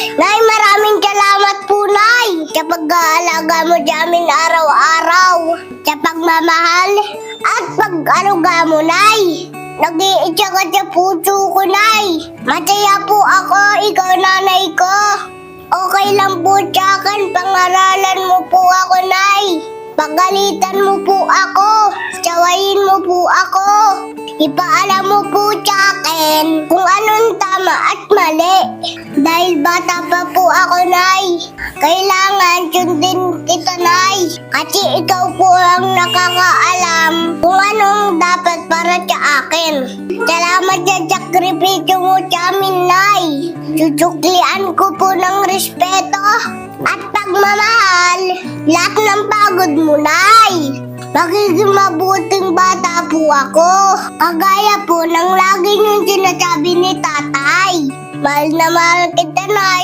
Nay, maraming salamat po, Nay, sa pag-aalaga mo sa amin araw-araw, sa pagmamahal at pag-aruga mo, Nay. Nag-iitsa ka sa puso ko, Nay. Masaya po ako, ikaw nanay ko. Okay lang po sa akin, pangaralan mo po ako, Nay. Pagalitan mo po ako, tsawayin mo po ako. Ipaalam mo po sa akin kung anong tama at mali. Dahil bata pa po ako, Nay. Kailangan sundin kita, Nay. Kasi ikaw po ang nakakaalam kung anong dapat para sa akin. Salamat sa sakripisyo mo sa amin, Nay. Susuklian ko po ng respeto at pagmamahal lahat ng pagod mo, Nay. Magiging mabuting bata po ako. Kagaya po ng lagi niyong sinasabi ni Tatay. Mahal na mahal kita, Nay.